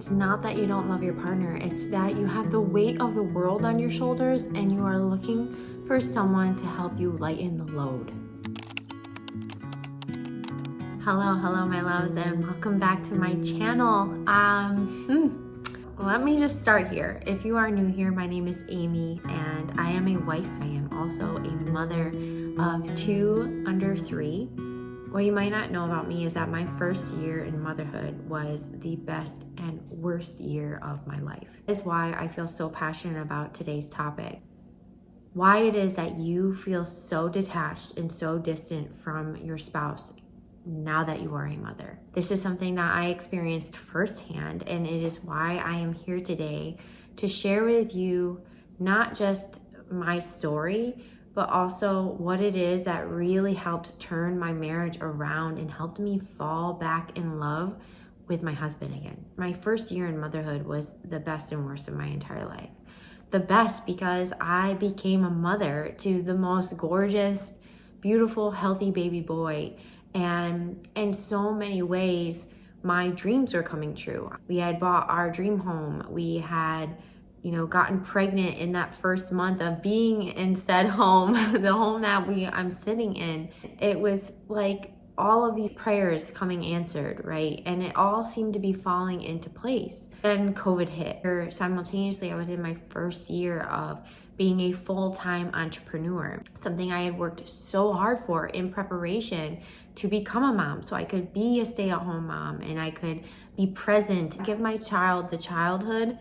It's not that you don't love your partner, it's that you have the weight of the world on your shoulders and you are looking for someone to help you lighten the load. Hello my loves, and welcome back to my channel. Let me just start here. If you are new here, my name is Amy and I am a wife. I am also a mother of 2 under 3. What you might not know about me is that my first year in motherhood was the best and worst year of my life. That is why I feel so passionate about today's topic. Why it is that you feel so detached and so distant from your spouse now that you are a mother. This is something that I experienced firsthand, and it is why I am here today to share with you not just my story, but also what it is that really helped turn my marriage around and helped me fall back in love with my husband again. My first year in motherhood was the best and worst of my entire life. The best because I became a mother to the most gorgeous, beautiful, healthy baby boy. And in so many ways, my dreams were coming true. We had bought our dream home. We had gotten pregnant in that first month of being in said home, the home that I'm sitting in. It was like all of these prayers coming answered, right? And it all seemed to be falling into place. Then COVID hit. Simultaneously, I was in my first year of being a full-time entrepreneur, something I had worked so hard for in preparation to become a mom, so I could be a stay-at-home mom and I could be present, give my child the childhood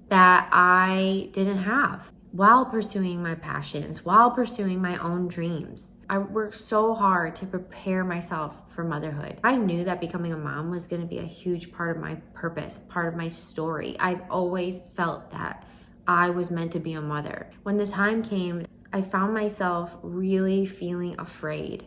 that I didn't have while pursuing my passions, while pursuing my own dreams. I worked so hard to prepare myself for motherhood. I knew that becoming a mom was going to be a huge part of my purpose, part of my story. I've always felt that I was meant to be a mother. When the time came, I found myself really feeling afraid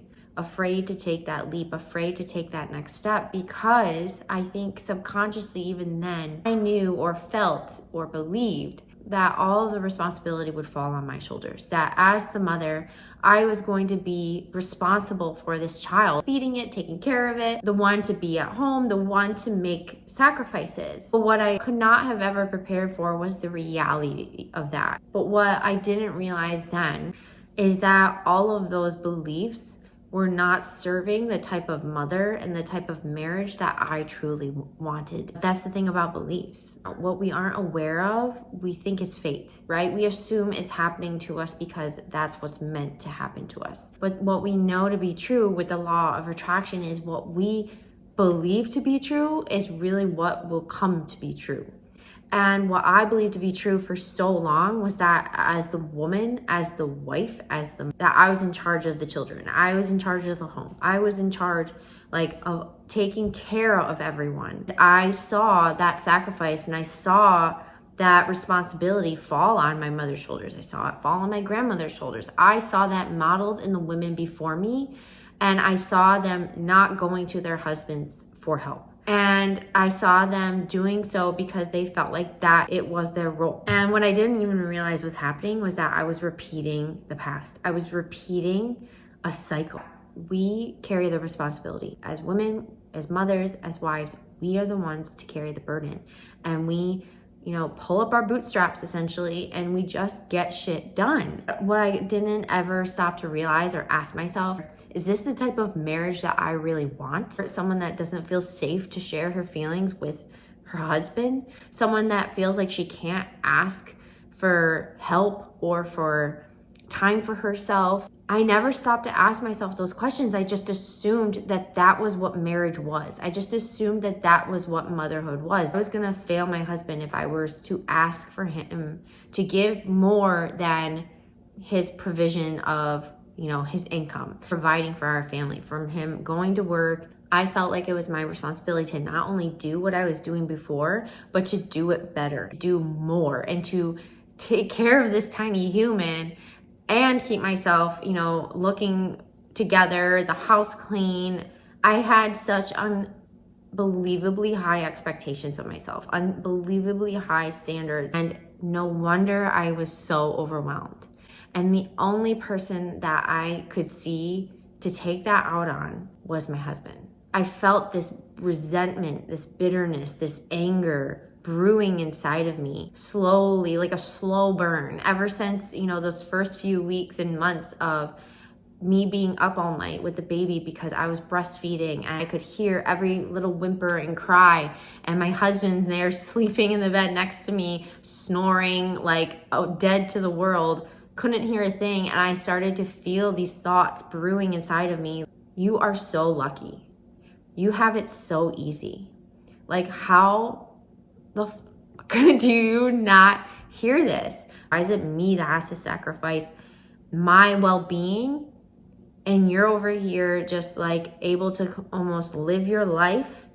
to take that leap, afraid to take that next step, because I think subconsciously even then I knew or felt or believed that all of the responsibility would fall on my shoulders, that as the mother, I was going to be responsible for this child, feeding it, taking care of it, the one to be at home, the one to make sacrifices. But what I could not have ever prepared for was the reality of that. But what I didn't realize then is that all of those beliefs were not serving the type of mother and the type of marriage that I truly wanted. That's the thing about beliefs. What we aren't aware of, we think is fate, right? We assume it's happening to us because that's what's meant to happen to us. But what we know to be true with the law of attraction is what we believe to be true is really what will come to be true. And what I believed to be true for so long was that as the woman, as the wife, that I was in charge of the children. I was in charge of the home. I was in charge of taking care of everyone. I saw that sacrifice and I saw that responsibility fall on my mother's shoulders. I saw it fall on my grandmother's shoulders. I saw that modeled in the women before me, and I saw them not going to their husbands for help. And I saw them doing so because they felt like that it was their role. And what I didn't even realize was happening was that I was repeating the past. I was repeating a cycle. We carry the responsibility. As women, as mothers, as wives, we are the ones to carry the burden. And we pull up our bootstraps essentially, and we just get shit done. What I didn't ever stop to realize or ask myself, is this the type of marriage that I really want? Someone that doesn't feel safe to share her feelings with her husband? Someone that feels like she can't ask for help or for time for herself? I never stopped to ask myself those questions. I just assumed that that was what marriage was. I just assumed that that was what motherhood was. I was gonna fail my husband if I was to ask for him to give more than his provision of, his income, providing for our family, from him going to work. I felt like it was my responsibility to not only do what I was doing before, but to do it better, do more, and to take care of this tiny human and keep myself, looking together, the house clean. I had such unbelievably high expectations of myself, unbelievably high standards, and no wonder I was so overwhelmed. And the only person that I could see to take that out on was my husband. I felt this resentment, this bitterness, this anger brewing inside of me slowly, like a slow burn, ever since, those first few weeks and months of me being up all night with the baby because I was breastfeeding, and I could hear every little whimper and cry, and my husband there sleeping in the bed next to me, snoring like dead to the world, couldn't hear a thing. And I started to feel these thoughts brewing inside of me. You are so lucky. You have it so easy. Like, how the fuck do you not hear this? Why is it me that has to sacrifice my well-being, and you're over here just like able to almost live your life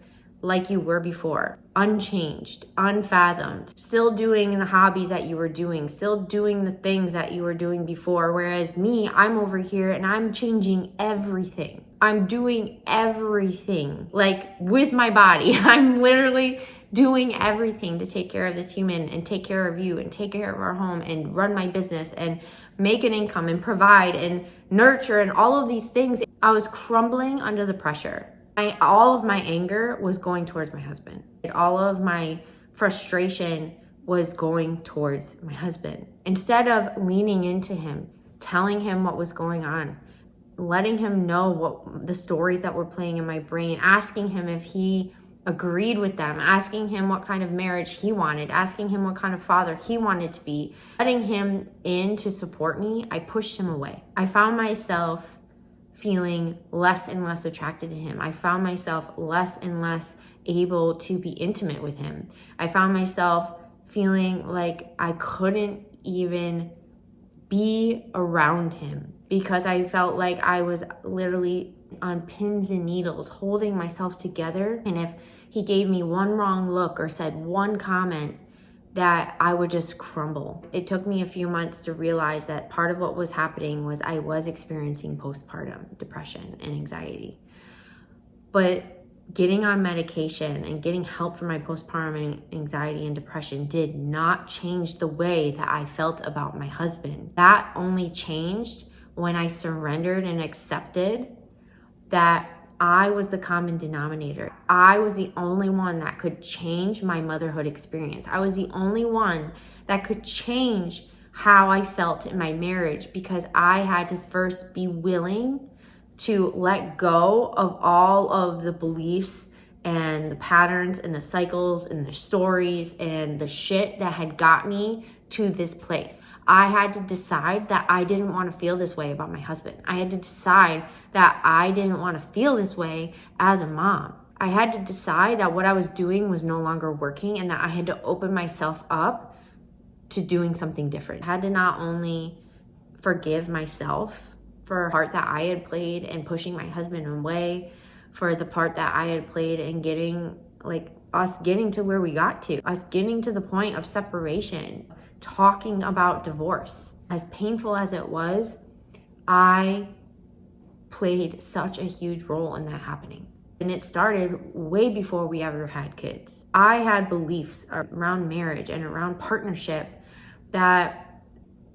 like you were before, unchanged, unfathomed, still doing the hobbies that you were doing, still doing the things that you were doing before? Whereas me, I'm over here and I'm changing everything. I'm doing everything, like, with my body. I'm literally doing everything to take care of this human and take care of you and take care of our home and run my business and make an income and provide and nurture and all of these things. I was crumbling under the pressure. All of my anger was going towards my husband. All of my frustration was going towards my husband. Instead of leaning into him, telling him what was going on, letting him know what the stories that were playing in my brain, asking him if he agreed with them, asking him what kind of marriage he wanted, asking him what kind of father he wanted to be, letting him in to support me, I pushed him away. I found myself feeling less and less attracted to him. I found myself less and less able to be intimate with him. I found myself feeling like I couldn't even be around him because I felt like I was literally on pins and needles holding myself together. And if he gave me one wrong look or said one comment, that I would just crumble. It took me a few months to realize that part of what was happening was I was experiencing postpartum depression and anxiety. But getting on medication and getting help for my postpartum anxiety and depression did not change the way that I felt about my husband. That only changed when I surrendered and accepted that I was the common denominator. I was the only one that could change my motherhood experience. I was the only one that could change how I felt in my marriage, because I had to first be willing to let go of all of the beliefs and the patterns and the cycles and the stories and the shit that had got me to this place. I had to decide that I didn't want to feel this way about my husband. I had to decide that I didn't want to feel this way as a mom. I had to decide that what I was doing was no longer working and that I had to open myself up to doing something different. I had to not only forgive myself for the part that I had played in pushing my husband away, for the part that I had played in getting us getting to where we got to, us getting to the point of separation, talking about divorce. As painful as it was, I played such a huge role in that happening. And it started way before we ever had kids. I had beliefs around marriage and around partnership that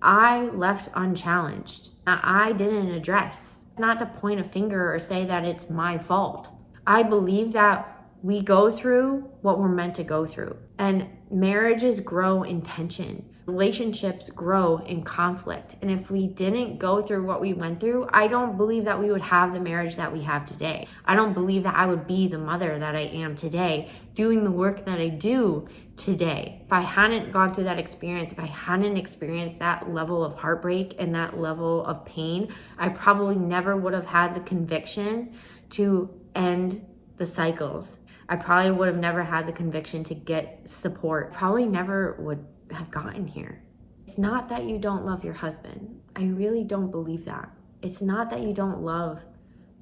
I left unchallenged, that I didn't address. Not to point a finger or say that it's my fault. I believe that we go through what we're meant to go through. And marriages grow in tension. Relationships grow in conflict. And if we didn't go through what we went through, I don't believe that we would have the marriage that we have today. I don't believe that I would be the mother that I am today, doing the work that I do today. If I hadn't gone through that experience, if I hadn't experienced that level of heartbreak and that level of pain, I probably never would have had the conviction to end the cycles. I probably would have never had the conviction to get support. Probably never would have gotten here. It's not that you don't love your husband. I really don't believe that. It's not that you don't love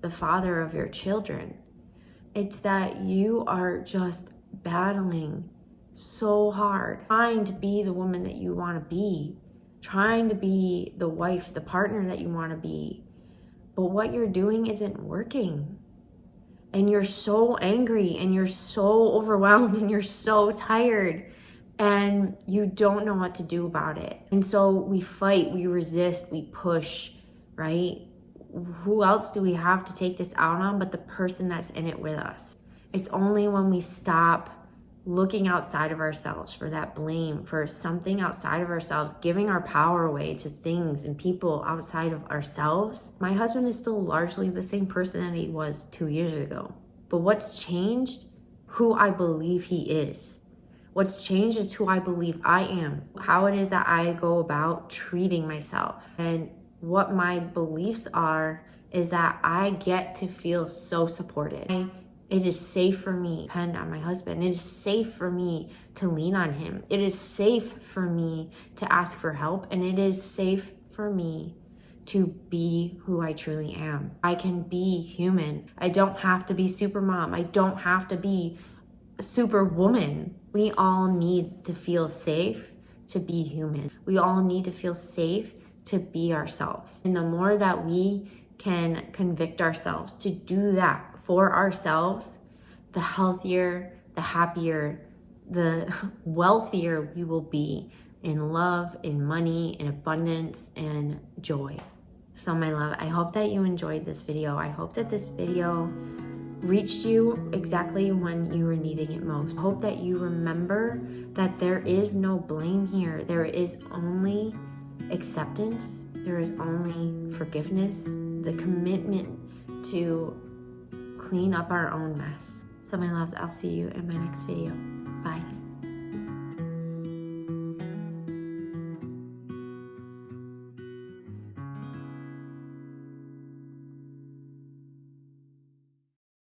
the father of your children. It's that you are just battling so hard, trying to be the woman that you want to be, trying to be the wife, the partner that you want to be. But what you're doing isn't working. And you're so angry and you're so overwhelmed and you're so tired and you don't know what to do about it. And so we fight, we resist, we push, right? who else do we have to take this out on but the person that's in it with us? It's only when we stop looking outside of ourselves for that blame, for something outside of ourselves, giving our power away to things and people outside of ourselves. My husband is still largely the same person that he was 2 years ago. But what's changed? Who I believe he is. What's changed is who I believe I am, how it is that I go about treating myself. And what my beliefs are is that I get to feel so supported. It is safe for me to depend on my husband. It is safe for me to lean on him. It is safe for me to ask for help. And it is safe for me to be who I truly am. I can be human. I don't have to be super mom. I don't have to be a super woman. We all need to feel safe to be human. We all need to feel safe to be ourselves. And the more that we can convict ourselves to do that for ourselves, the healthier, the happier, the wealthier we will be in love, in money, in abundance, and joy. So my love, I hope that you enjoyed this video. I hope that this video reached you exactly when you were needing it most. I hope that you remember that there is no blame here. There is only acceptance. There is only forgiveness, the commitment to clean up our own mess. So my loves, I'll see you in my next video. Bye.